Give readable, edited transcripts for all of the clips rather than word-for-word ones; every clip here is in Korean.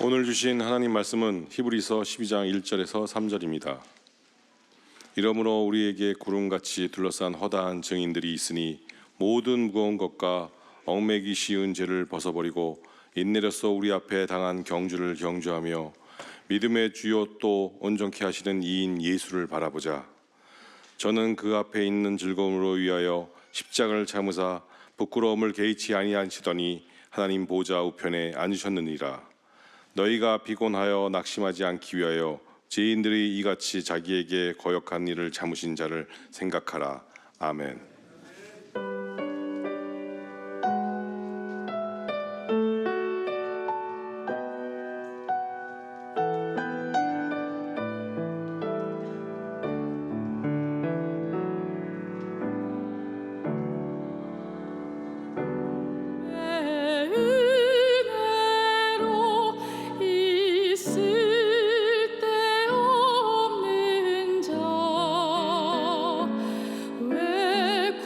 오늘 주신 하나님 말씀은 히브리서 12장 1절에서 3절입니다. 이러므로 우리에게 구름같이 둘러싼 허다한 증인들이 있으니 모든 무거운 것과 얽매기 쉬운 죄를 벗어버리고 인내로써 우리 앞에 당한 경주를 경주하며 믿음의 주요 또 온전케 하시는 이인 예수를 바라보자. 저는 그 앞에 있는 즐거움으로 위하여 십자가를 참으사 부끄러움을 개의치 아니하시더니 하나님 보좌 우편에 앉으셨느니라. 너희가 피곤하여 낙심하지 않기 위하여 죄인들이 이같이 자기에게 거역한 일을 참으신 자를 생각하라. 아멘. 왜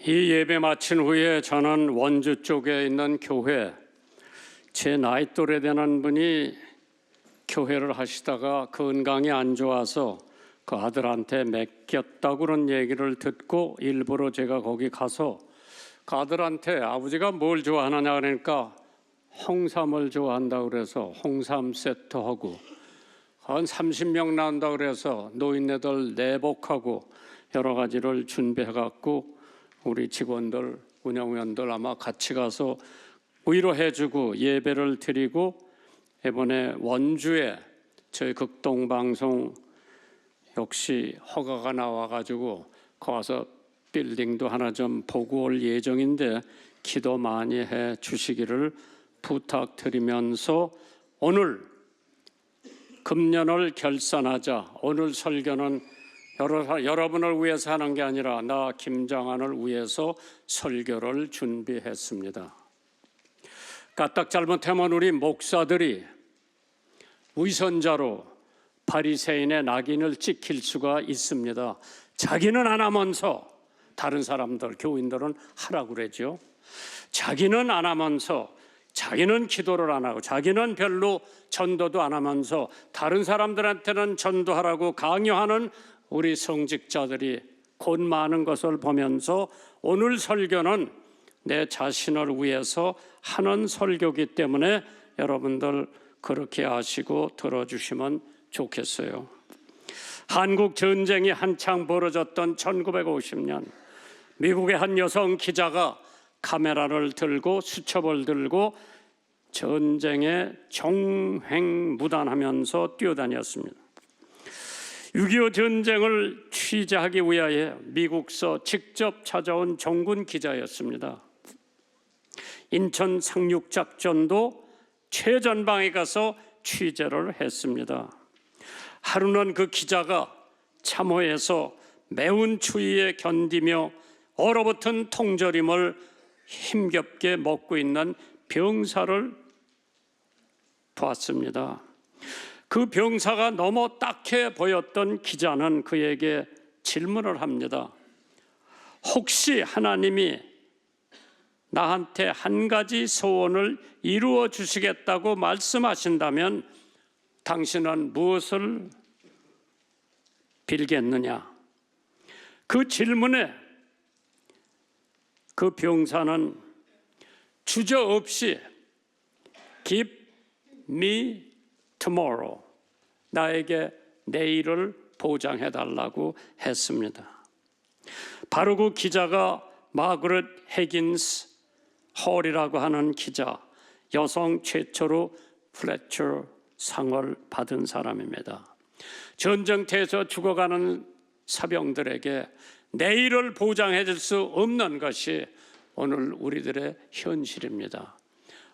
이 예배 마친 후에 저는 원주 쪽에 있는 교회, 제 나이 또래 되는 분이 교회를 하시다가 건강이 안 좋아서 그 아들한테 맡겼다고 그런 얘기를 듣고 일부러 제가 거기 가서 그 아들한테 아버지가 뭘 좋아하느냐 그러니까 홍삼을 좋아한다고 그래서 홍삼 세트하고 한 30명 나온다 그래서 노인네들 내복하고 여러 가지를 준비해갖고 우리 직원들, 운영위원들 아마 같이 가서 위로해주고 예배를 드리고 이번에 원주에 저희 극동방송 역시 허가가 나와가지고 거기서 빌딩도 하나 좀 보고 올 예정인데 기도 많이 해 주시기를 부탁드리면서 오늘 금년을 결산하자. 오늘 설교는 여러분을 위해서 하는 게 아니라 나 김장한을 위해서 설교를 준비했습니다. 까딱 잘못하면 우리 목사들이 위선자로 바리새인의 낙인을 찍힐 수가 있습니다. 자기는 안 하면서 다른 사람들, 교인들은 하라고 그러죠. 자기는 안 하면서 자기는 기도를 안 하고 자기는 별로 전도도 안 하면서 다른 사람들한테는 전도하라고 강요하는 우리 성직자들이 곧 많은 것을 보면서 오늘 설교는 내 자신을 위해서 하는 설교이기 때문에 여러분들 그렇게 아시고 들어주시면 좋겠어요. 한국 전쟁이 한창 벌어졌던 1950년 미국의 한 여성 기자가 카메라를 들고 수첩을 들고 전쟁에 종횡무단하면서 뛰어다녔습니다. 6.25 전쟁을 취재하기 위하여 미국서 직접 찾아온 종군 기자였습니다. 인천 상륙작전도 최전방에 가서 취재를 했습니다. 하루는 그 기자가 참호에서 매운 추위에 견디며 얼어붙은 통조림을 힘겹게 먹고 있는 병사를 봤습니다. 그 병사가 너무 딱해 보였던 기자는 그에게 질문을 합니다. 혹시 하나님이 나한테 한 가지 소원을 이루어 주시겠다고 말씀하신다면 당신은 무엇을 빌겠느냐? 그 질문에 그 병사는 주저없이 Give me tomorrow, 나에게 내일을 보장해달라고 했습니다. 바로 그 기자가 마그렛 해긴스 홀이라고 하는 기자, 여성 최초로 플래처 상을 받은 사람입니다. 전쟁터에서 죽어가는 사병들에게 내일을 보장해 줄 수 없는 것이 오늘 우리들의 현실입니다.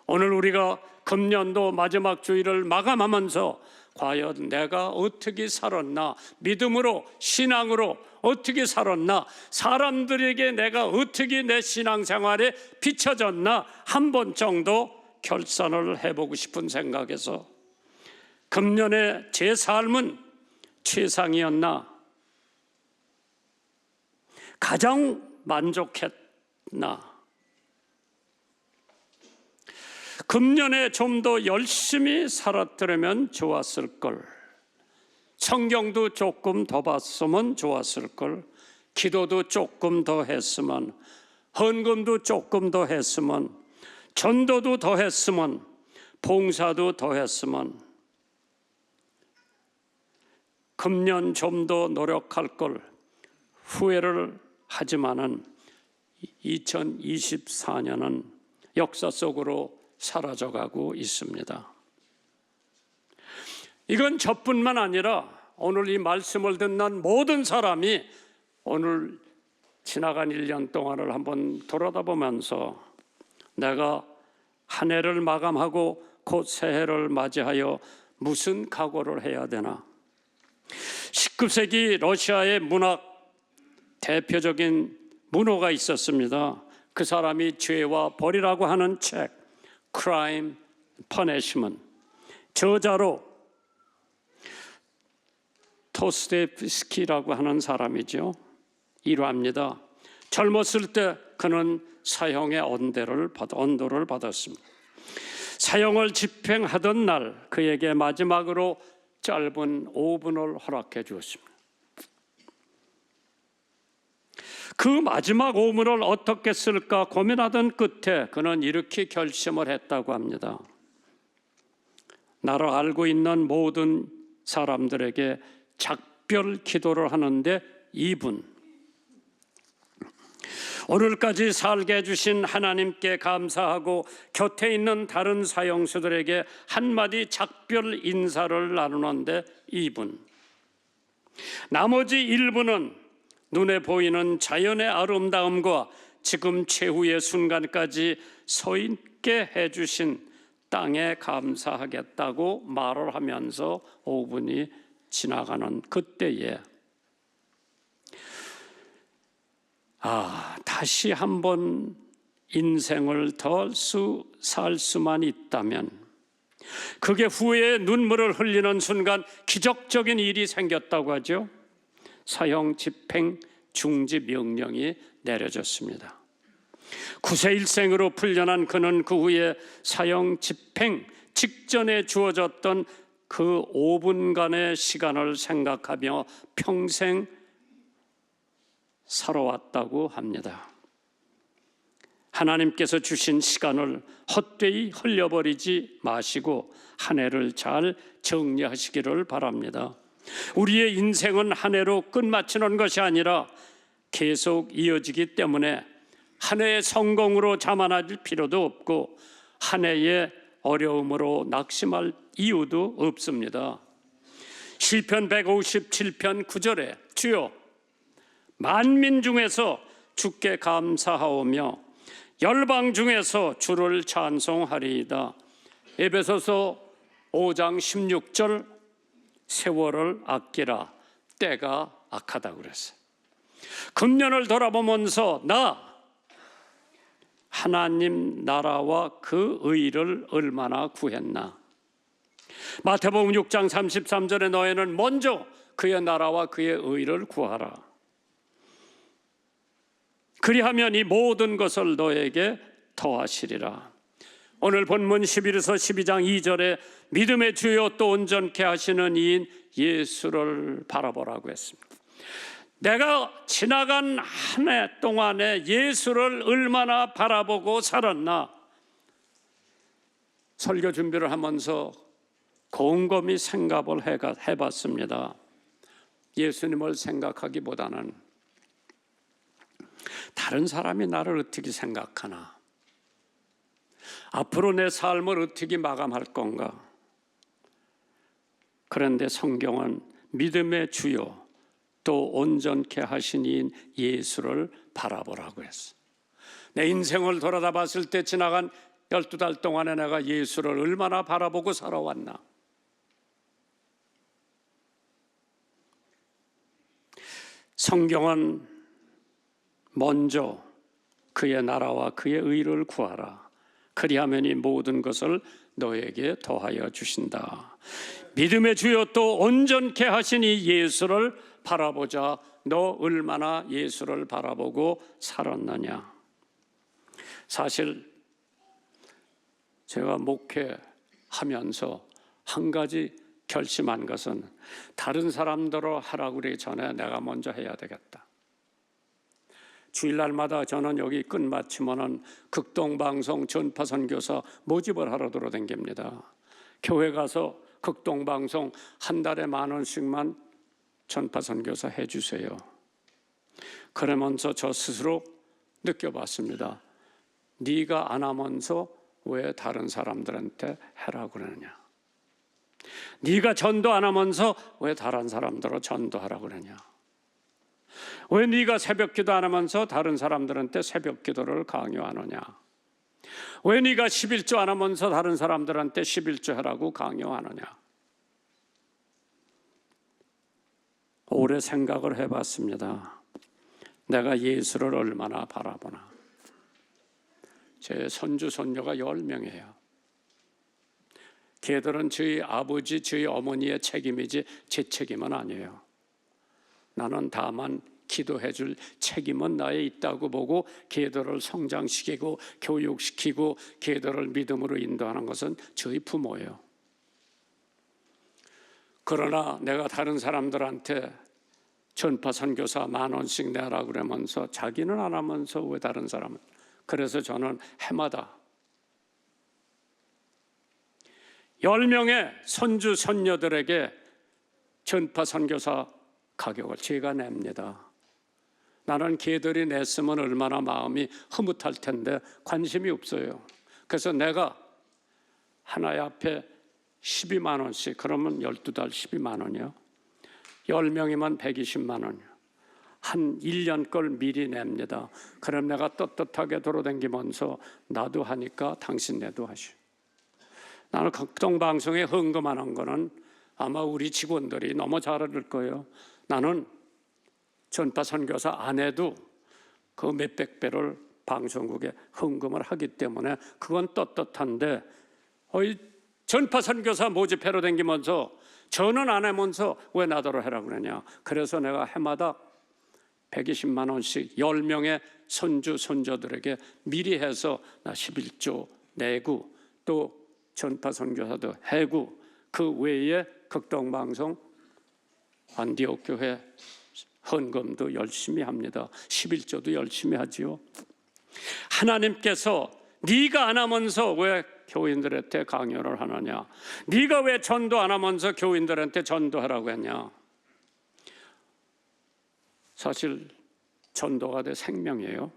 오늘 우리가 금년도 마지막 주일을 마감하면서 과연 내가 어떻게 살았나, 믿음으로 신앙으로 어떻게 살았나, 사람들에게 내가 어떻게 내 신앙생활에 비춰졌나 한 번 정도 결산을 해보고 싶은 생각에서 금년의 제 삶은 최상이었나, 가장 만족했나, 금년에 좀 더 열심히 살았더라면 좋았을 걸, 성경도 조금 더 봤으면 좋았을 걸, 기도도 조금 더 했으면, 헌금도 조금 더 했으면, 전도도 더 했으면, 봉사도 더 했으면, 금년 좀 더 노력할 걸 후회를 하지만은 2024년은 역사 속으로 사라져가고 있습니다. 이건 저뿐만 아니라 오늘 이 말씀을 듣는 모든 사람이 오늘 지나간 1년 동안을 한번 돌아다보면서 내가 한 해를 마감하고 곧 새해를 맞이하여 무슨 각오를 해야 되나. 19세기 러시아의 문학 대표적인 문호가 있었습니다. 그 사람이 죄와 벌이라고 하는 책 Crime, Punishment, 저자로 도스토옙스키라고 하는 사람이죠. 일화입니다. 젊었을 때 그는 사형의 언도를 받았습니다. 사형을 집행하던 날 그에게 마지막으로 짧은 5분을 허락해 주었습니다. 그 마지막 5분을 어떻게 쓸까 고민하던 끝에 그는 이렇게 결심을 했다고 합니다. 나를 알고 있는 모든 사람들에게 작별 기도를 하는데 2분. 오늘까지 살게 해주신 하나님께 감사하고 곁에 있는 다른 사형수들에게 한마디 작별 인사를 나누는데 2분. 나머지 1분은 눈에 보이는 자연의 아름다움과 지금 최후의 순간까지 서 있게 해주신 땅에 감사하겠다고 말을 하면서 5분이 지나가는 그때에 다시 한번 인생을 더 살 수만 있다면, 그게 후에 눈물을 흘리는 순간 기적적인 일이 생겼다고 하죠. 사형 집행 중지 명령이 내려졌습니다. 9세 일생으로 풀려난 그는 그 후에 사형 집행 직전에 주어졌던 그 5분간의 시간을 생각하며 평생 살아왔다고 합니다. 하나님께서 주신 시간을 헛되이 흘려버리지 마시고 한 해를 잘 정리하시기를 바랍니다. 우리의 인생은 한 해로 끝마치는 것이 아니라 계속 이어지기 때문에 한 해의 성공으로 자만할 필요도 없고 한 해의 어려움으로 낙심할 이유도 없습니다. 시편 157편 9절에 주여 만민 중에서 주께 감사하오며 열방 중에서 주를 찬송하리이다. 에베소서 5장 16절 세월을 아끼라 때가 악하다고 그랬어요. 금년을 돌아보면서 나 하나님 나라와 그 의를 얼마나 구했나. 마태복음 6장 33절에 너희는 먼저 그의 나라와 그의 의를 구하라. 그리하면 이 모든 것을 너에게 더하시리라. 오늘 본문 11에서 12장 2절에 믿음의 주요 또 온전케 하시는 이인 예수를 바라보라고 했습니다. 내가 지나간 한 해 동안에 예수를 얼마나 바라보고 살았나. 설교 준비를 하면서 곰곰이 생각을 해봤습니다. 예수님을 생각하기보다는 다른 사람이 나를 어떻게 생각하나, 앞으로 내 삶을 어떻게 마감할 건가. 그런데 성경은 믿음의 주요 또 온전케 하신 이인 예수를 바라보라고 했어. 내 인생을 돌아다 봤을 때 지나간 12달 동안에 내가 예수를 얼마나 바라보고 살아왔나. 성경은 먼저 그의 나라와 그의 의를 구하라. 그리하면 이 모든 것을 너에게 더하여 주신다. 믿음의 주여 또 온전케 하신 이 예수를 바라보자. 너 얼마나 예수를 바라보고 살았느냐. 사실 제가 목회하면서 한 가지 결심한 것은 다른 사람들로 하라고 그러기 전에 내가 먼저 해야 되겠다. 주일날마다 저는 여기 끝마치면은 극동방송 전파선교사 모집을 하러 돌아다닙니다. 교회 가서 극동방송 한 달에 10,000원씩만 전파선교사 해주세요. 그러면서 저 스스로 느껴봤습니다. 네가 안 하면서 왜 다른 사람들한테 하라고 그러느냐. 네가 전도 안 하면서 왜 다른 사람들로 전도하라고 그러냐. 왜 네가 새벽기도 안 하면서 다른 사람들한테 새벽기도를 강요하느냐. 왜 네가 11조 안 하면서 다른 사람들한테 11조 하라고 강요하느냐. 오래 생각을 해봤습니다. 내가 예수를 얼마나 바라보나. 제 손주 손녀가 10명이에요. 걔들은 저희 아버지, 저희 어머니의 책임이지 제 책임은 아니에요. 나는 다만 기도해 줄 책임은 나에 있다고 보고 걔들을 성장시키고 교육시키고 걔들을 믿음으로 인도하는 것은 저희 부모예요. 그러나 내가 다른 사람들한테 전파 선교사 10,000원씩 내라 그러면서 자기는 안 하면서 왜 다른 사람은? 그래서 저는 해마다 10명의 손주 손녀들에게 전파 선교사 가격을 제가 냅니다. 나는 걔들이 냈으면 얼마나 마음이 흐뭇할 텐데 관심이 없어요. 그래서 내가 하나에 앞에 12만 원씩, 그러면 12달 12만 원이요. 10명이면 120만 원이요. 한 1년 걸 미리 냅니다. 그럼 내가 떳떳하게 돌아다니면서 나도 하니까 당신네도 하시오. 나는 극동방송에 헌금하는 거는 아마 우리 직원들이 너무 잘 알을 거예요. 나는 전파 선교사 안 해도 그 몇백 배를 방송국에 헌금을 하기 때문에 그건 떳떳한데 전파 선교사 모집해로 다니면서 저는 안 하면서 왜 나더러 해라 그러냐. 그래서 내가 해마다 120만 원씩 10명의 손주 손자들에게 미리 해서 나 11조 내고 또 전파 선교사도 해고 그 외에 극동방송 안디옥 교회 헌금도 열심히 합니다. 11조도 열심히 하지요. 하나님께서 네가 안 하면서 왜 교인들한테 강요를 하느냐? 네가 왜 전도 안 하면서 교인들한테 전도하라고 했냐? 사실 전도가 내 생명이에요.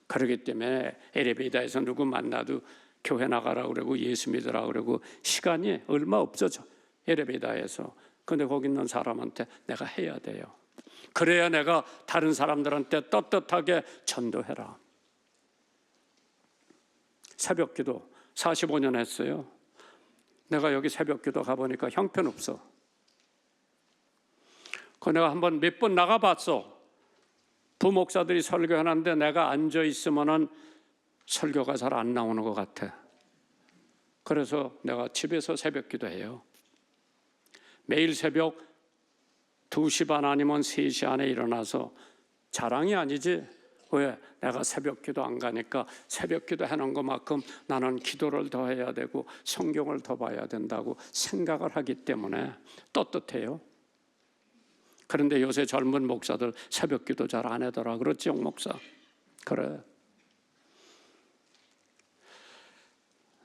그렇기 때문에 엘리베이터에서 누구 만나도 교회 나가라고 그러고 예수 믿으라고 그러고 시간이 얼마 없어 엘리베이터에서. 근데 거기 있는 사람한테 내가 해야 돼요. 그래야 내가 다른 사람들한테 떳떳하게 전도해라. 새벽기도 45년 했어요. 내가 여기 새벽기도 가보니까 형편없어. 그 내가 한번 몇 번 나가봤어. 부목사들이 설교하는데 내가 앉아있으면 설교가 잘 안 나오는 것 같아. 그래서 내가 집에서 새벽기도 해요. 매일 새벽 2시 반 아니면 3시 안에 일어나서 자랑이 아니지. 왜? 내가 새벽기도 안 가니까 새벽기도 해놓은 것만큼 나는 기도를 더 해야 되고 성경을 더 봐야 된다고 생각을 하기 때문에 떳떳해요. 그런데 요새 젊은 목사들 새벽기도 잘 안 하더라. 그렇지, 용 목사? 그래.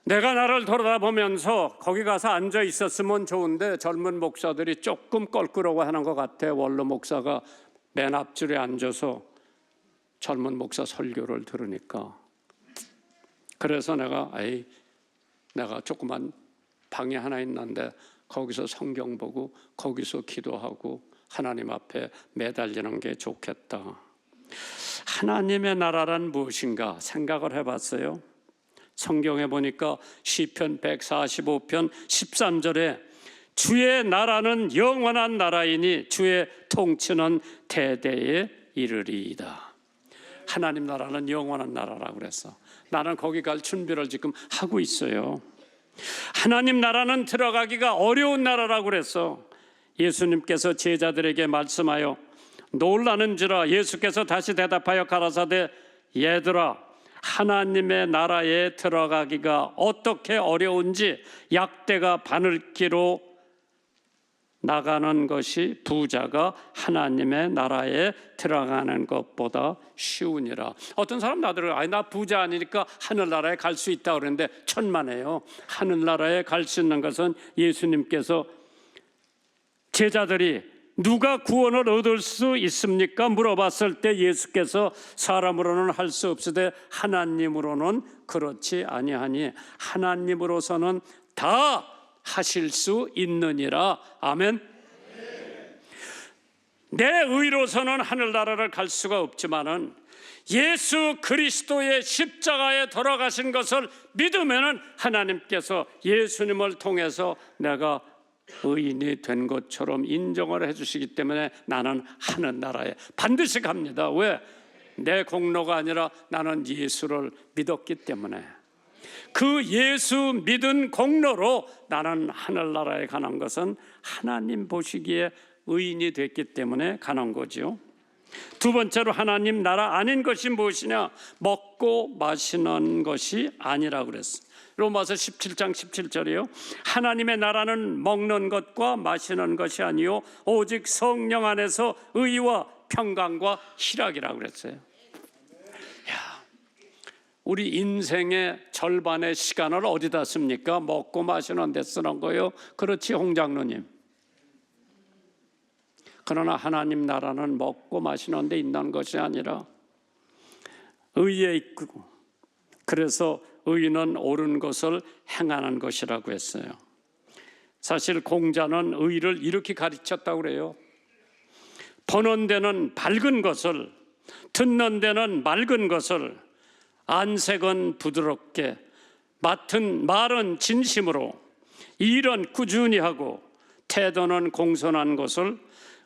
내가 나를 돌아보면서 거기 가서 앉아 있었으면 좋은데 젊은 목사들이 조금 껄끄러워 하는 것 같아. 원로 목사가 맨 앞줄에 앉아서 젊은 목사 설교를 들으니까. 그래서 내가 조그만 방이 하나 있는데 거기서 성경 보고 거기서 기도하고 하나님 앞에 매달리는 게 좋겠다. 하나님의 나라란 무엇인가 생각을 해봤어요. 성경에 보니까 시편 145편 13절에 주의 나라는 영원한 나라이니 주의 통치는 대대에 이르리이다. 하나님 나라는 영원한 나라라고 그랬어. 나는 거기 갈 준비를 지금 하고 있어요. 하나님 나라는 들어가기가 어려운 나라라고 그랬어. 예수님께서 제자들에게 말씀하여 놀라는지라 예수께서 다시 대답하여 가라사대 얘들아 하나님의 나라에 들어가기가 어떻게 어려운지 약대가 바늘기로 나가는 것이 부자가 하나님의 나라에 들어가는 것보다 쉬우니라. 어떤 사람 나더러 나 부자 아니니까 하늘나라에 갈 수 있다 그러는데 천만에요. 하늘나라에 갈 수 있는 것은 예수님께서 제자들이 누가 구원을 얻을 수 있습니까? 물어봤을 때 예수께서 사람으로는 할 수 없으되 하나님으로는 그렇지 아니하니 하나님으로서는 다 하실 수 있느니라. 아멘. 내 의로서는 하늘나라를 갈 수가 없지만은 예수 그리스도의 십자가에 돌아가신 것을 믿으면은 하나님께서 예수님을 통해서 내가 의인이 된 것처럼 인정을 해주시기 때문에 나는 하늘나라에 반드시 갑니다. 왜? 내 공로가 아니라 나는 예수를 믿었기 때문에 그 예수 믿은 공로로 나는 하늘나라에 가는 것은 하나님 보시기에 의인이 됐기 때문에 가는 거죠. 두 번째로 하나님 나라 아닌 것이 무엇이냐? 먹고 마시는 것이 아니라고 그랬어요. 로마서 17장 17절이요. 하나님의 나라는 먹는 것과 마시는 것이 아니요 오직 성령 안에서 의와 평강과 희락이라고 그랬어요. 우리 인생의 절반의 시간을 어디다 씁니까? 먹고 마시는 데 쓰는 거예요. 그렇지, 홍 장로님. 그러나 하나님 나라는 먹고 마시는 데 있는 것이 아니라 의에 있고, 그래서 의는 옳은 것을 행하는 것이라고 했어요. 사실 공자는 의를 이렇게 가르쳤다고 그래요. 보는 데는 밝은 것을, 듣는 데는 맑은 것을, 안색은 부드럽게, 맡은 말은 진심으로, 일은 꾸준히 하고, 태도는 공손한 것을,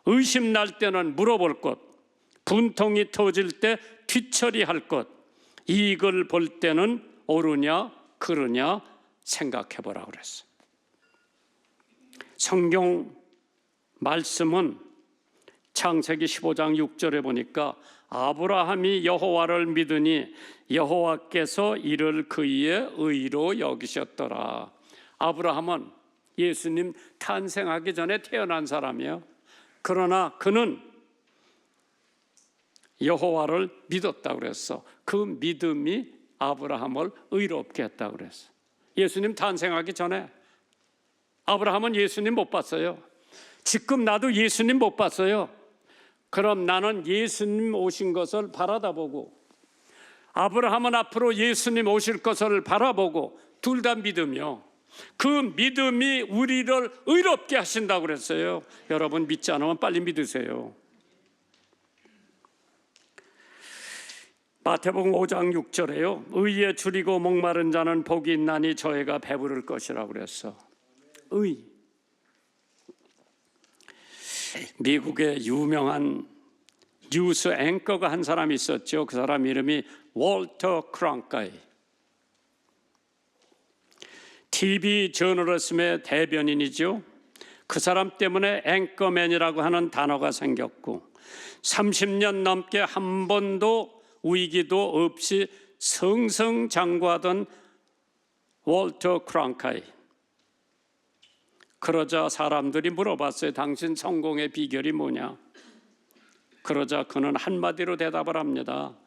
의심 날 때는 물어볼 것, 분통이 터질 때 뒤처리할 것, 이익을 볼 때는 옳으냐 그르냐 생각해 보라고 그랬어요. 성경 말씀은 창세기 15장 6절에 보니까 아브라함이 여호와를 믿으니 여호와께서 이를 그의 의로 여기셨더라. 아브라함은 예수님 탄생하기 전에 태어난 사람이에요. 그러나 그는 여호와를 믿었다고 그랬어. 그 믿음이 아브라함을 의롭게 했다고 그랬어. 예수님 탄생하기 전에 아브라함은 예수님 못 봤어요. 지금 나도 예수님 못 봤어요. 그럼 나는 예수님 오신 것을 바라다보고, 아브라함은 앞으로 예수님 오실 것을 바라보고, 둘 다 믿으며 그 믿음이 우리를 의롭게 하신다고 그랬어요. 여러분 믿지 않으면 빨리 믿으세요. 마태복음 5장 6절에요. 의에 줄이고 목마른 자는 복이 있나니 저희가 배부를 것이라고 그랬어. 의. 미국의 유명한 뉴스 앵커가 한 사람이 있었죠. 그 사람 이름이 월터 크랑카이. TV 저널리즘의 대변인이죠. 그 사람 때문에 앵커맨이라고 하는 단어가 생겼고 30년 넘게 한 번도 위기도 없이 승승장구하던 월터 크랑카이. 그러자 사람들이 물어봤어요. 당신 성공의 비결이 뭐냐? 그러자 그는 한마디로 대답을 합니다.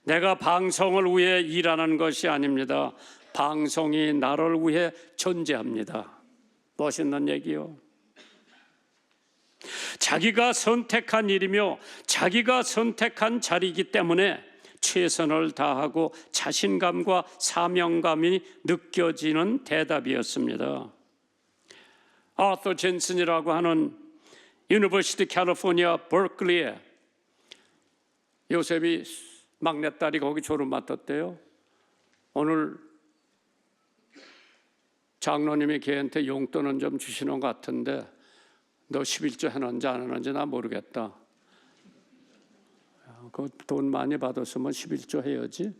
내가 방송을 위해 일하는 것이 아닙니다. 방송이 나를 위해 존재합니다. 멋있는 얘기요. 자기가 선택한 일이며 자기가 선택한 자리이기 때문에 최선을 다하고 자신감과 사명감이 느껴지는 대답이었습니다. 아서 젠슨이라고 하는 유니버시티 캘리포니아 버클리에 요셉이 막내딸이 거기 졸업 맡았대요. 오늘 장로님이 걔한테 용돈은 좀 주시는 것 같은데 너 11조 해놨는지 안 해놨는지 나 모르겠다. 그 돈 많이 받았으면 11조 해야지.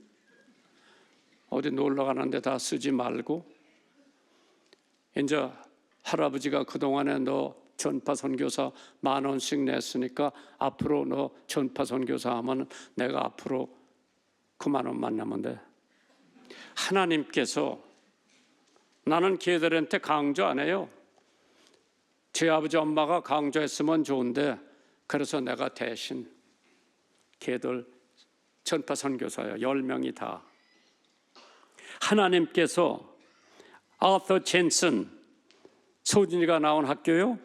어디 놀러 가는데 다 쓰지 말고. 이제 할아버지가 그동안에 너 전파 선교사 10,000원씩 냈으니까 앞으로 너 전파 선교사 하면 내가 앞으로 90,000원만 내면 돼. 하나님께서 나는 걔들한테 강조 안 해요. 제 아버지 엄마가 강조했으면 좋은데 그래서 내가 대신 걔들 전파 선교사예요. 10명이 다. 하나님께서 아서 젠슨 소진이가 나온 학교요.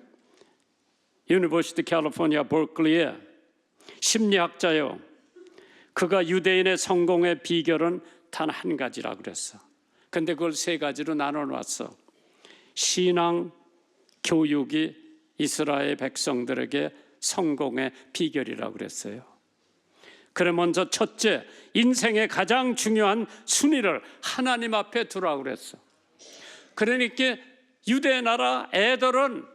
유니버시티 캘리포니아 버클리에 심리학자요. 그가 유대인의 성공의 비결은 단 한 가지라고 그랬어. 근데 그걸 세 가지로 나눠놨어. 신앙, 교육이 이스라엘 백성들에게 성공의 비결이라고 그랬어요. 그래 먼저 첫째, 인생의 가장 중요한 순위를 하나님 앞에 두라고 그랬어. 그러니까 유대 나라 애들은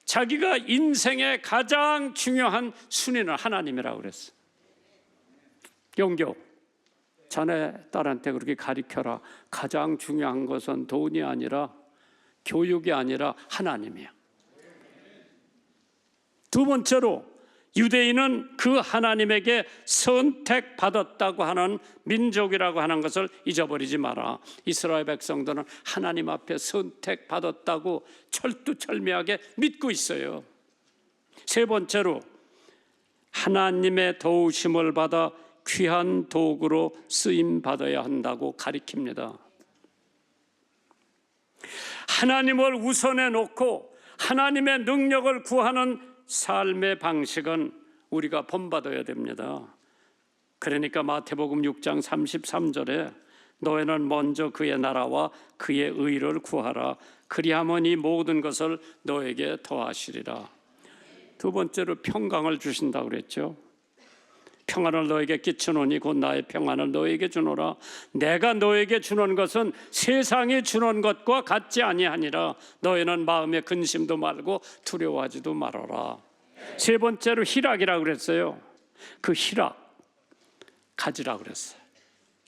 자기가 인생의 가장 중요한 순위는 하나님이라고 그랬어. 용교, 자네 딸한테 그렇게 가르쳐라. 가장 중요한 것은 돈이 아니라 교육이 아니라 하나님이야. 두 번째로 유대인은 그 하나님에게 선택받았다고 하는 민족이라고 하는 것을 잊어버리지 마라. 이스라엘 백성들은 하나님 앞에 선택받았다고 철두철미하게 믿고 있어요. 세 번째로 하나님의 도우심을 받아 귀한 도구로 쓰임받아야 한다고 가리킵니다. 하나님을 우선해 놓고 하나님의 능력을 구하는 삶의 방식은 우리가 본받아야 됩니다. 그러니까 마태복음 6장 33절에 너희는 먼저 그의 나라와 그의 의를 구하라. 그리하면 이 모든 것을 너에게 더하시리라. 두 번째로 평강을 주신다고 그랬죠. 평안을 너에게 끼치노니 곧 나의 평안을 너에게 주노라. 내가 너에게 주는 것은 세상이 주는 것과 같지 아니하니라. 너희는 마음에 근심도 말고 두려워하지도 말아라. 세 번째로 희락이라고 그랬어요. 그 희락 가지라고 그랬어요.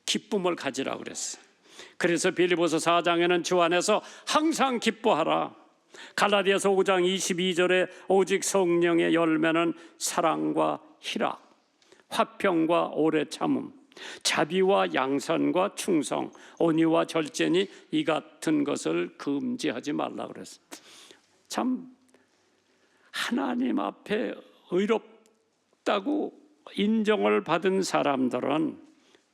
기쁨을 가지라고 그랬어요. 그래서 빌립보서 4장에는 주 안에서 항상 기뻐하라. 갈라디아서 5장 22절에 오직 성령의 열매는 사랑과 희락, 화평과 오래 참음, 자비와 양선과 충성, 온유와 절제니 이 같은 것을 금지하지 말라 그랬어요. 참 하나님 앞에 의롭다고 인정을 받은 사람들은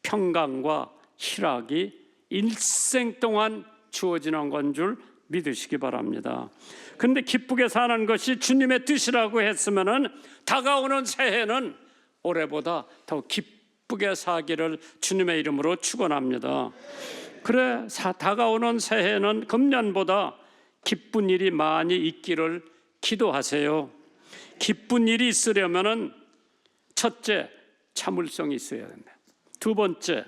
평강과 희락이 일생 동안 주어지는 건 줄 믿으시기 바랍니다. 그런데 기쁘게 사는 것이 주님의 뜻이라고 했으면은 다가오는 새해는 올해보다 더 기쁘게 사기를 주님의 이름으로 축원합니다. 그래 다가오는 새해는 금년보다 기쁜 일이 많이 있기를 기도하세요. 기쁜 일이 있으려면은 첫째, 참을성이 있어야 된다. 두 번째,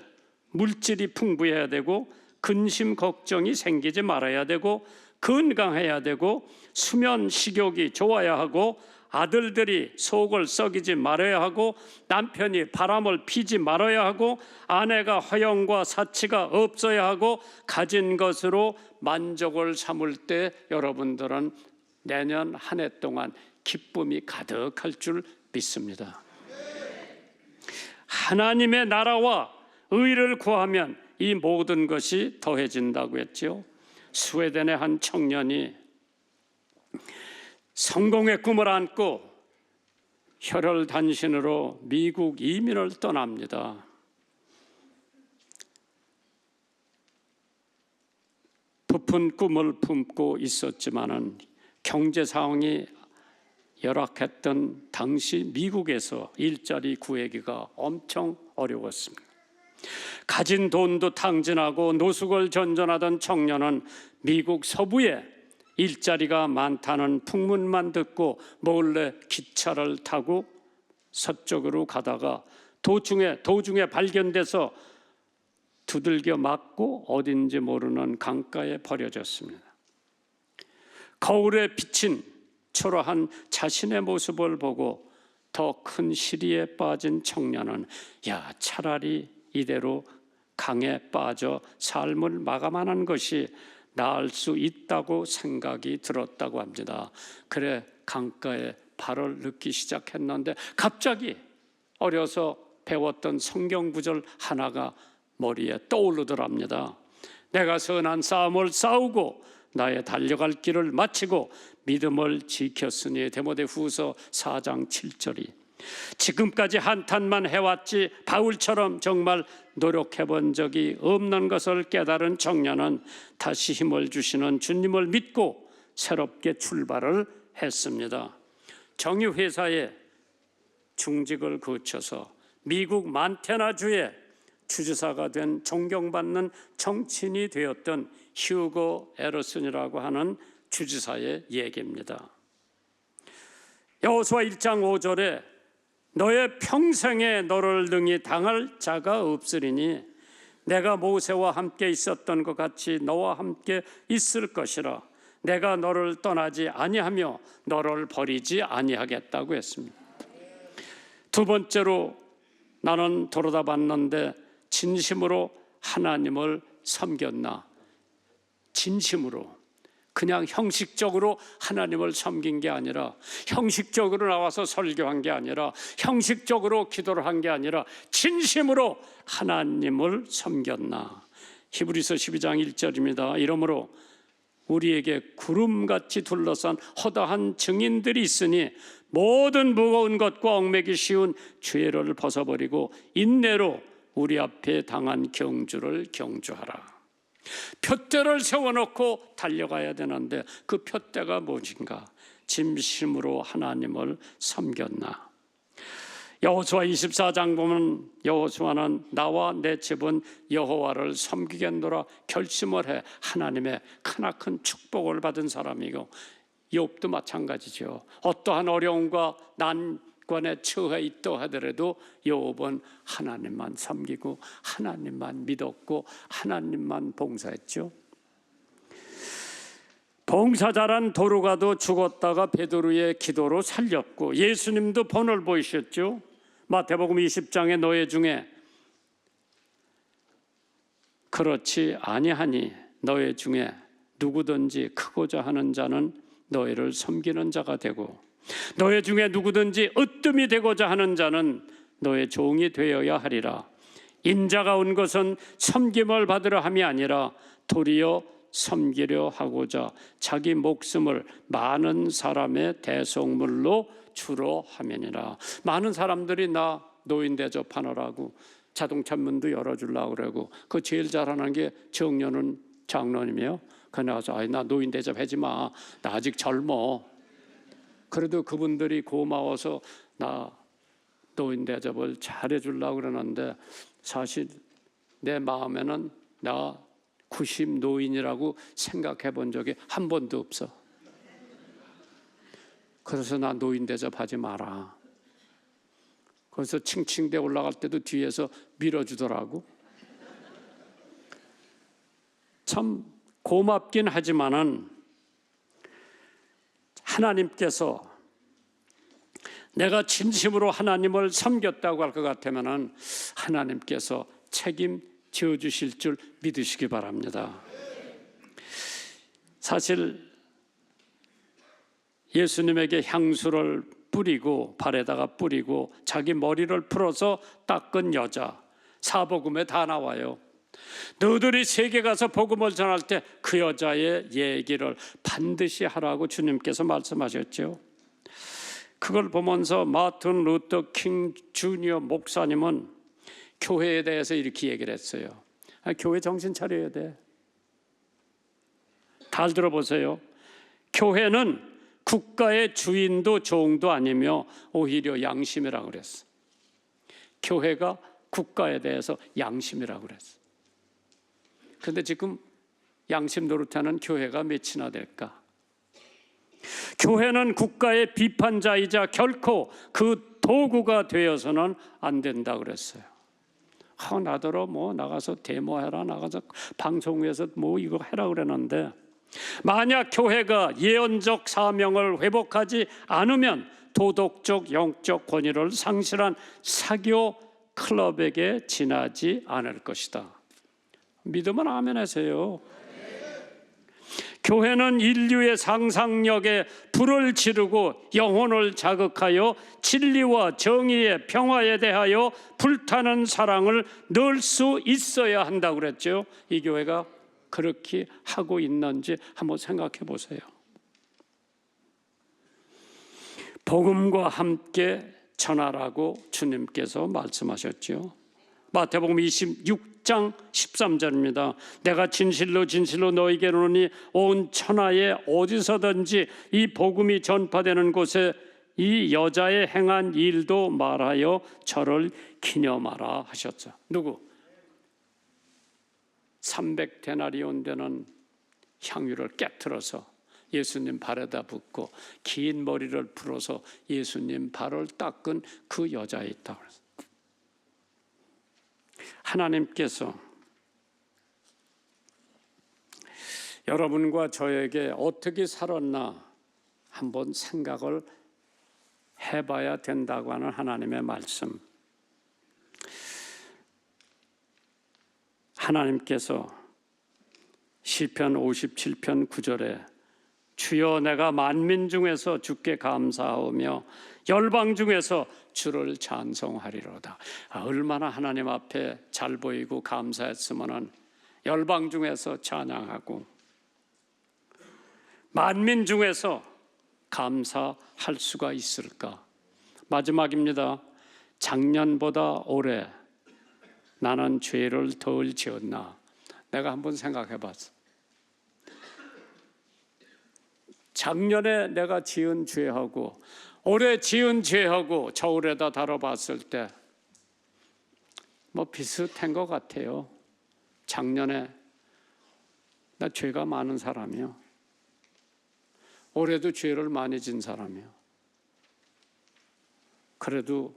물질이 풍부해야 되고 근심 걱정이 생기지 말아야 되고 건강해야 되고 수면 식욕이 좋아야 하고 아들들이 속을 썩이지 말아야 하고 남편이 바람을 피지 말아야 하고 아내가 허영과 사치가 없어야 하고 가진 것으로 만족을 삼을 때 여러분들은 내년 한 해 동안 기쁨이 가득할 줄 믿습니다. 하나님의 나라와 의를 구하면 이 모든 것이 더해진다고 했죠. 스웨덴의 한 청년이 성공의 꿈을 안고 혈혈단신으로 미국 이민을 떠납니다. 부푼 꿈을 품고 있었지만은 경제 상황이 열악했던 당시 미국에서 일자리 구하기가 엄청 어려웠습니다. 가진 돈도 탕진하고 노숙을 전전하던 청년은 미국 서부에 일자리가 많다는 풍문만 듣고 몰래 기차를 타고 서쪽으로 가다가 도중에 발견돼서 두들겨 맞고 어딘지 모르는 강가에 버려졌습니다. 거울에 비친 초라한 자신의 모습을 보고 더 큰 시리에 빠진 청년은 차라리 이대로 강에 빠져 삶을 마감하는 것이 나을 수 있다고 생각이 들었다고 합니다. 그래 강가에 발을 넣기 시작했는데 갑자기 어려서 배웠던 성경 구절 하나가 머리에 떠오르더랍니다. 내가 선한 싸움을 싸우고 나의 달려갈 길을 마치고 믿음을 지켰으니 디모데후서 4장 7절이 지금까지 한탄만 해왔지 바울처럼 정말 노력해본 적이 없는 것을 깨달은 청년은 다시 힘을 주시는 주님을 믿고 새롭게 출발을 했습니다. 정유회사에 중직을 거쳐서 미국 만테나주의 주지사가 된 존경받는 정치인이 되었던 휴고 에러슨이라고 하는 주지사의 얘기입니다. 여호수아 1장 5절에 너의 평생에 너를 능히 당할 자가 없으리니 내가 모세와 함께 있었던 것 같이 너와 함께 있을 것이라. 내가 너를 떠나지 아니하며 너를 버리지 아니하겠다고 했습니다. 두 번째로 나는 돌아다 봤는데 진심으로 하나님을 섬겼나? 진심으로 그냥 형식적으로 하나님을 섬긴 게 아니라, 형식적으로 나와서 설교한 게 아니라, 형식적으로 기도를 한 게 아니라 진심으로 하나님을 섬겼나. 히브리서 12장 1절입니다. 이러므로 우리에게 구름같이 둘러싼 허다한 증인들이 있으니 모든 무거운 것과 얽매기 쉬운 죄를 벗어버리고 인내로 우리 앞에 당한 경주를 경주하라. 푯대를 세워놓고 달려가야 되는데 그 푯대가 무엇인가? 진심으로 하나님을 섬겼나. 여호수아 24장 보면 여호수아는 나와 내 집은 여호와를 섬기겠노라 결심을 해 하나님의 크나큰 축복을 받은 사람이고, 욥도 마찬가지죠. 어떠한 어려움과 난관에 처해 있다 하더라도 욥은 하나님만 섬기고 하나님만 믿었고 하나님만 봉사했죠. 봉사자란 도루가도 죽었다가 베드로의 기도로 살렸고, 예수님도 본을 보이셨죠. 마태복음 20장의 노예 중에 그렇지 아니하니 너희 중에 누구든지 크고자 하는 자는 너희를 섬기는 자가 되고, 너희 중에 누구든지 으뜸이 되고자 하는 자는 너의 종이 되어야 하리라. 인자가 온 것은 섬김을 받으려 함이 아니라 도리어 섬기려 하고자 자기 목숨을 많은 사람의 대속물로 주로 함이니라. 많은 사람들이 나 노인 대접하느라고 자동차 문도 열어주려고 그러고, 그 제일 잘하는 게 정년은 장로님이에요. 그 나와서 나 노인 대접하지 마, 나 아직 젊어. 그래도 그분들이 고마워서 나 노인 대접을 잘해주려고 그러는데, 사실 내 마음에는 나 90 노인이라고 생각해 본 적이 한 번도 없어. 그래서 나 노인 대접하지 마라. 그래서 칭칭대 올라갈 때도 뒤에서 밀어주더라고. 참 고맙긴 하지만은 하나님께서 내가 진심으로 하나님을 섬겼다고 할 것 같으면은 하나님께서 책임져 주실 줄 믿으시기 바랍니다. 사실 예수님에게 향수를 뿌리고 발에다가 뿌리고 자기 머리를 풀어서 닦은 여자, 사복음에 다 나와요. 너희들이 세계 가서 복음을 전할 때 그 여자의 얘기를 반드시 하라고 주님께서 말씀하셨죠. 그걸 보면서 마틴 루터 킹 주니어 목사님은 교회에 대해서 이렇게 얘기를 했어요. 교회 정신 차려야 돼. 잘 들어보세요. 교회는 국가의 주인도 종도 아니며 오히려 양심이라고 그랬어. 교회가 국가에 대해서 양심이라고 그랬어. 그런데 지금 양심 노릇하는 교회가 몇이나 될까? 교회는 국가의 비판자이자 결코 그 도구가 되어서는 안 된다 그랬어요. 나더러 뭐 나가서 데모해라, 나가서 방송에서 뭐 이거 해라 그랬는데, 만약 교회가 예언적 사명을 회복하지 않으면 도덕적 영적 권위를 상실한 사교 클럽에게 지나지 않을 것이다. 믿으면 아멘 하세요. 교회는 인류의 상상력에 불을 지르고 영혼을 자극하여 진리와 정의의 평화에 대하여 불타는 사랑을 넣을 수 있어야 한다고 그랬죠. 이 교회가 그렇게 하고 있는지 한번 생각해 보세요. 복음과 함께 전하라고 주님께서 말씀하셨죠. 마태복음 26장 13절입니다. 내가 진실로 진실로 너희에게 이르노니 온 천하에 어디서든지 이 복음이 전파되는 곳에 이 여자의 행한 일도 말하여 저를 기념하라 하셨죠. 누구? 300데나리온 되는 향유를 깨트려서 예수님 발에다 붓고 긴 머리를 풀어서 예수님 발을 닦은 그 여자에 있다. 하나님께서 여러분과 저에게 어떻게 살았나 한번 생각을 해봐야 된다고 하는 하나님의 말씀. 하나님께서 시편 57편 9절에 주여 내가 만민 중에서 주께 감사하며 열방 중에서 주를 찬송하리로다. 얼마나 하나님 앞에 잘 보이고 감사했으면 열방 중에서 찬양하고 만민 중에서 감사할 수가 있을까? 마지막입니다. 작년보다 올해 나는 죄를 덜 지었나? 내가 한번 생각해 봤어. 작년에 내가 지은 죄하고 올해 지은 죄하고 저울에다 달아봤을 때 뭐 비슷한 것 같아요. 작년에 나 죄가 많은 사람이요. 올해도 죄를 많이 진 사람이요. 그래도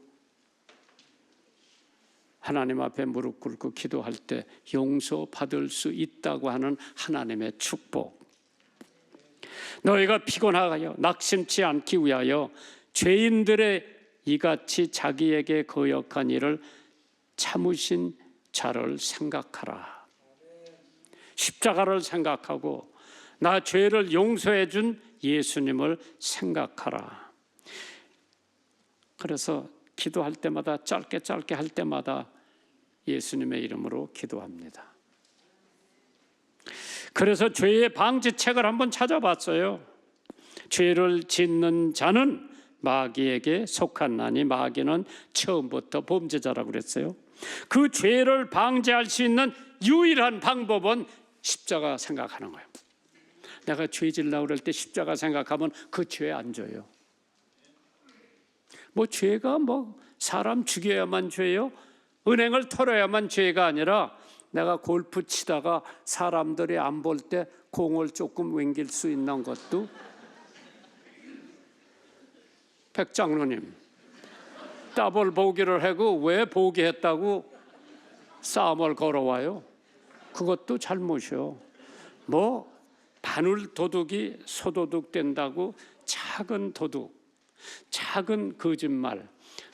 하나님 앞에 무릎 꿇고 기도할 때 용서받을 수 있다고 하는 하나님의 축복. 너희가 피곤하여 낙심치 않기 위하여 죄인들의 이같이 자기에게 거역한 일을 참으신 자를 생각하라. 십자가를 생각하고 나 죄를 용서해 준 예수님을 생각하라. 그래서 기도할 때마다 짧게 할 때마다 예수님의 이름으로 기도합니다. 그래서 죄의 방지책을 한번 찾아봤어요. 죄를 짓는 자는 마귀에게 속한나니 마귀는 처음부터 범죄자라고 그랬어요. 그 죄를 방지할 수 있는 유일한 방법은 십자가 생각하는 거예요. 내가 죄 질라고 그럴 때 십자가 생각하면 그 죄 안 져요. 뭐 죄가 뭐 사람 죽여야만 죄요? 은행을 털어야만 죄가 아니라 내가 골프 치다가 사람들이 안 볼 때 공을 조금 윙길 수 있는 것도 백장로님 더블 보기를 하고 왜 보기했다고 싸움을 걸어와요? 그것도 잘못이요. 뭐 바늘 도둑이 소도둑 된다고 작은 도둑, 작은 거짓말,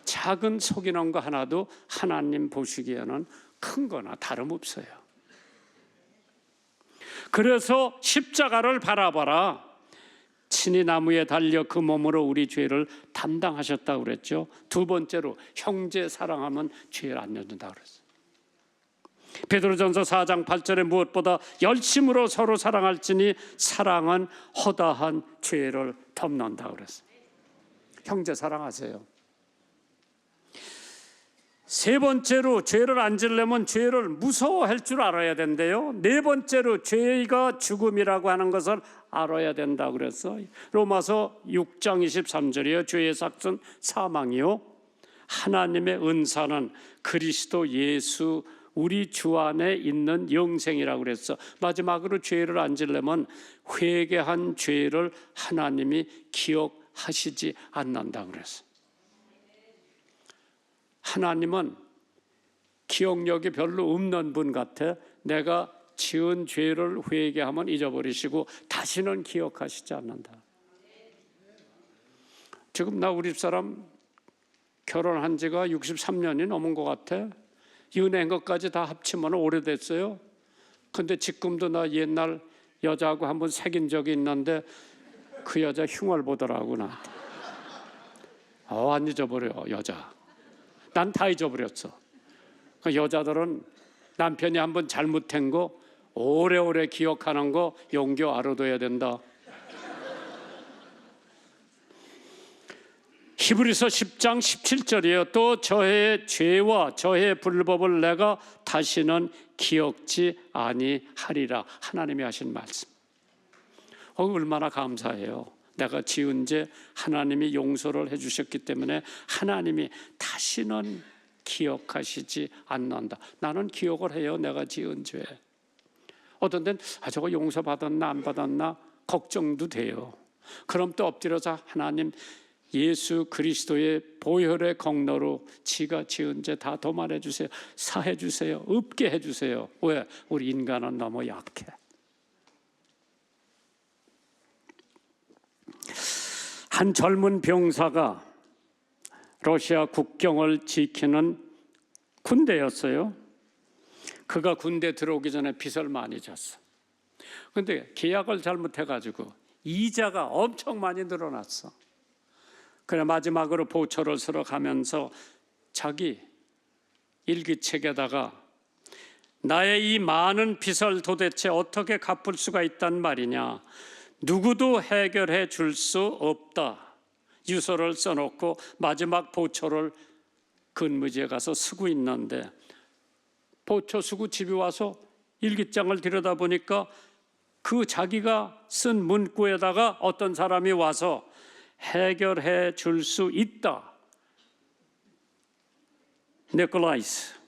작은 속이는 거 하나도 하나님 보시기에는 큰 거나 다름없어요. 그래서 십자가를 바라봐라. 친히 나무에 달려 그 몸으로 우리 죄를 담당하셨다고 그랬죠. 두 번째로 형제 사랑하면 죄를 안 져준다고 그랬어요. 베드로전서 4장 8절에 무엇보다 열심으로 서로 사랑할지니 사랑은 허다한 죄를 덮는다고 그랬어요. 형제 사랑하세요. 세 번째로 죄를 안 지려면 죄를 무서워할 줄 알아야 된대요. 네 번째로 죄가 죽음이라고 하는 것을 알아야 된다고 그랬어. 로마서 6장 23절이요. 죄의 삭은 사망이요. 하나님의 은사는 그리스도 예수 우리 주 안에 있는 영생이라고 그랬어. 마지막으로 죄를 안 지려면 회개한 죄를 하나님이 기억하시지 않는다고 그랬어. 하나님은 기억력이 별로 없는 분 같아. 내가 지은 죄를 회개하면 잊어버리시고 다시는 기억하시지 않는다. 지금 나 우리 집사람 결혼한 지가 63년이 넘은 것 같아. 연애한 것까지 다 합치면 오래됐어요. 근데 지금도 나 옛날 여자하고 한번 사귄 적이 있는데 그 여자 흉을 보더라고 나한테. 안 잊어버려 여자. 난 다 잊어버렸어. 그 여자들은 남편이 한번 잘못한 거 오래오래 기억하는 거 용교 알아둬야 된다. 히브리서 10장 17절이에요. 또 저의 죄와 저의 불법을 내가 다시는 기억지 아니하리라. 하나님이 하신 말씀. 얼마나 감사해요. 내가 지은 죄 하나님이 용서를 해주셨기 때문에 하나님이 다시는 기억하시지 않는다. 나는 기억을 해요. 내가 지은 죄. 어떤 데는 저거 용서받았나 안 받았나 걱정도 돼요. 그럼 또 엎드려서 하나님 예수 그리스도의 보혈의 공로로 지가 지은 죄 다 도말해 주세요. 사해 주세요. 없게 해주세요. 왜? 우리 인간은 너무 약해. 한 젊은 병사가 러시아 국경을 지키는 군대였어요. 그가 군대 들어오기 전에 빚을 많이 졌어. 그런데 계약을 잘못해가지고 이자가 엄청 많이 늘어났어. 그래 마지막으로 보초를 쓰러 가면서 자기 일기책에다가 나의 이 많은 빚을 도대체 어떻게 갚을 수가 있단 말이냐, 누구도 해결해 줄 수 없다, 유서를 써놓고 마지막 보초를 근무지에 가서 쓰고 있는데, 보초 쓰고 집에 와서 일기장을 들여다보니까 그 자기가 쓴 문구에다가 어떤 사람이 와서 해결해 줄 수 있다, 니콜라이스.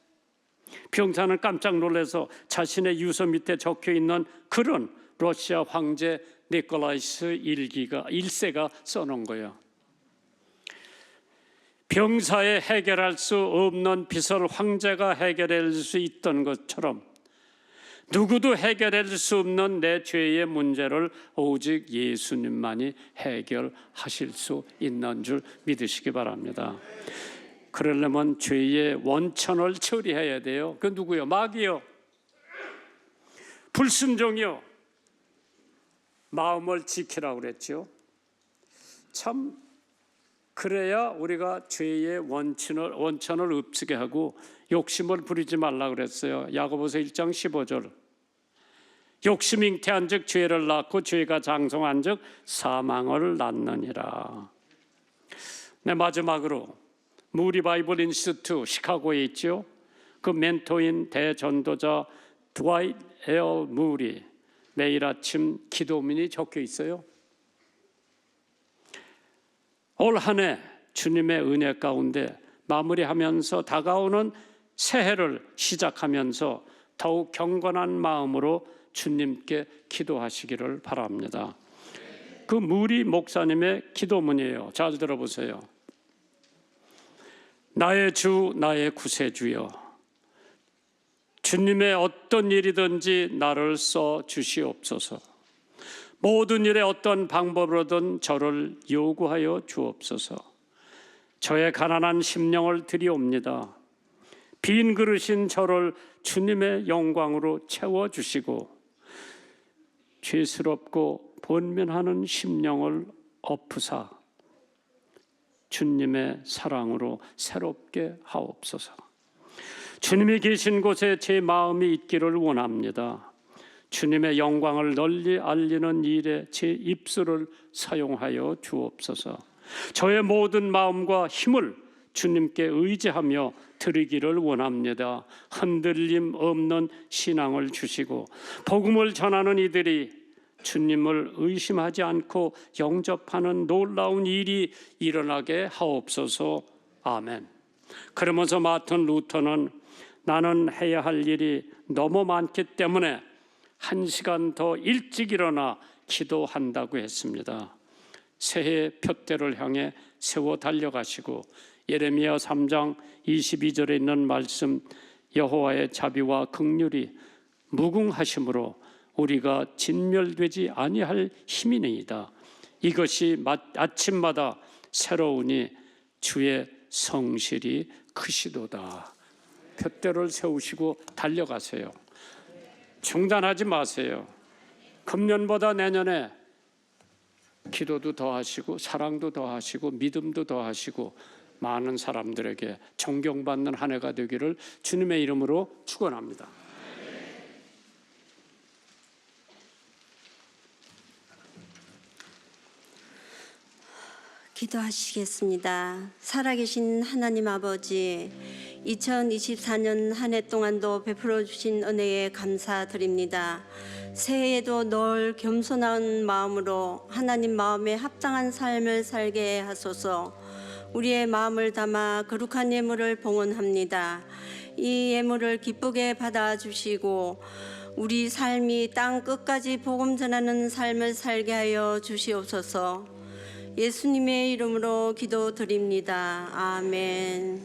병사는 깜짝 놀라서 자신의 유서 밑에 적혀있는 글은 러시아 황제 니콜라이스 1세가 써놓은 거예요. 병사에 해결할 수 없는 빚을 황제가 해결할 수 있던 것처럼 누구도 해결할 수 없는 내 죄의 문제를 오직 예수님만이 해결하실 수 있는 줄 믿으시기 바랍니다. 그러려면 죄의 원천을 처리해야 돼요. 그 누구요? 마귀요, 불순종이요. 마음을 지키라고 그랬죠. 참 그래야 우리가 죄의 원천을 없애게 하고 욕심을 부리지 말라고 그랬어요. 야고보서 1장 15절. 욕심 잉태한 즉 죄를 낳고 죄가 장성한 즉 사망을 낳느니라. 네, 마지막으로 무리 바이블 인스티튜트 시카고에 있죠. 그 멘토인 대전도자 드와이트 에어 무리 매일 아침 기도문이 적혀 있어요. 올 한 해 주님의 은혜 가운데 마무리하면서 다가오는 새해를 시작하면서 더욱 경건한 마음으로 주님께 기도하시기를 바랍니다. 그 무리 목사님의 기도문이에요. 잘 들어보세요. 나의 주, 나의 구세주여, 주님의 어떤 일이든지 나를 써 주시옵소서. 모든 일에 어떤 방법으로든 저를 요구하여 주옵소서. 저의 가난한 심령을 드리옵니다. 빈 그릇인 저를 주님의 영광으로 채워주시고 죄스럽고 번민하는 심령을 엎으사 주님의 사랑으로 새롭게 하옵소서. 주님이 계신 곳에 제 마음이 있기를 원합니다. 주님의 영광을 널리 알리는 일에 제 입술을 사용하여 주옵소서. 저의 모든 마음과 힘을 주님께 의지하며 드리기를 원합니다. 흔들림 없는 신앙을 주시고 복음을 전하는 이들이 주님을 의심하지 않고 영접하는 놀라운 일이 일어나게 하옵소서. 아멘. 그러면서 마틴 루터는 나는 해야 할 일이 너무 많기 때문에 1시간 더 일찍 일어나 기도한다고 했습니다. 새해 표대를 향해 세워 달려가시고 예레미야 3장 22절에 있는 말씀, 여호와의 자비와 긍휼이 무궁하심으로 우리가 진멸되지 아니할 힘이니이다. 이것이 아침마다 새로우니 주의 성실이 크시도다. 표대를 세우시고 달려가세요. 중단하지 마세요. 금년보다 내년에 기도도 더 하시고 사랑도 더 하시고 믿음도 더 하시고 많은 사람들에게 존경받는 한 해가 되기를 주님의 이름으로 축원합니다. 기도하시겠습니다. 살아계신 하나님 아버지, 2024년 한 해 동안도 베풀어 주신 은혜에 감사드립니다. 새해에도 늘 겸손한 마음으로 하나님 마음에 합당한 삶을 살게 하소서. 우리의 마음을 담아 거룩한 예물을 봉헌합니다. 이 예물을 기쁘게 받아주시고 우리 삶이 땅 끝까지 복음 전하는 삶을 살게 하여 주시옵소서. 예수님의 이름으로 기도드립니다. 아멘.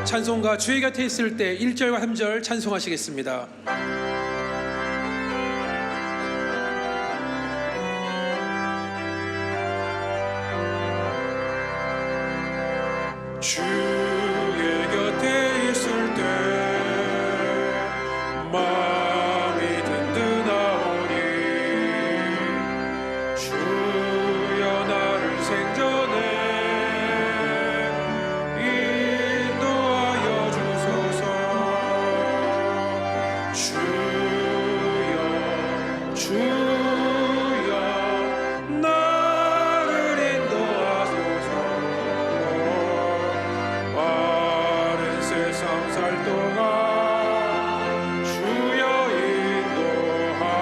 찬송가 주의 곁에 있을 때 1절과 3절 찬송하시겠습니다. 주의 곁에 있을 때 마음이 든든하오니 주여 나를 생전에 인도하여 주소서. 주여 나를 인도하소서. 바른 세상 살 동안 주여 인도하소서.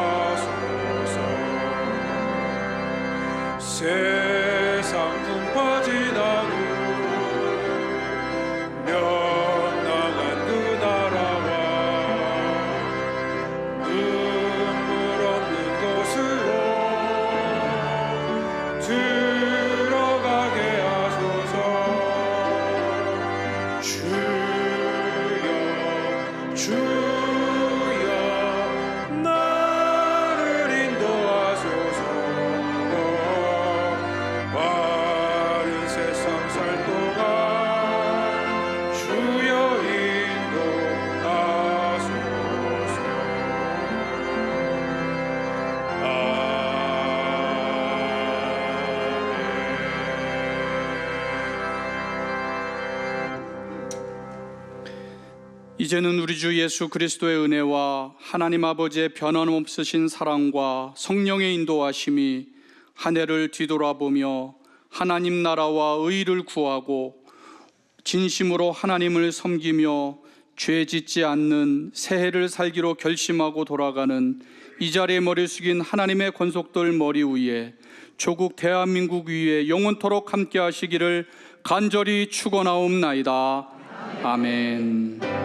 세상 풍파지나 후 명랑한 그 나라와 눈물 없는 곳으로 들어가게 하소서. 주여 나를 인도하소서. 바른 세상 살 동안 주여 인도하소서. 이제는 우리 주 예수 그리스도의 은혜와 하나님 아버지의 변함없으신 사랑과 성령의 인도하심이 한 해를 뒤돌아보며 하나님 나라와 의를 구하고 진심으로 하나님을 섬기며 죄 짓지 않는 새해를 살기로 결심하고 돌아가는 이 자리에 머리 숙인 하나님의 권속들 머리 위에 조국 대한민국 위에 영원토록 함께 하시기를 간절히 축원하옵나이다. 아멘.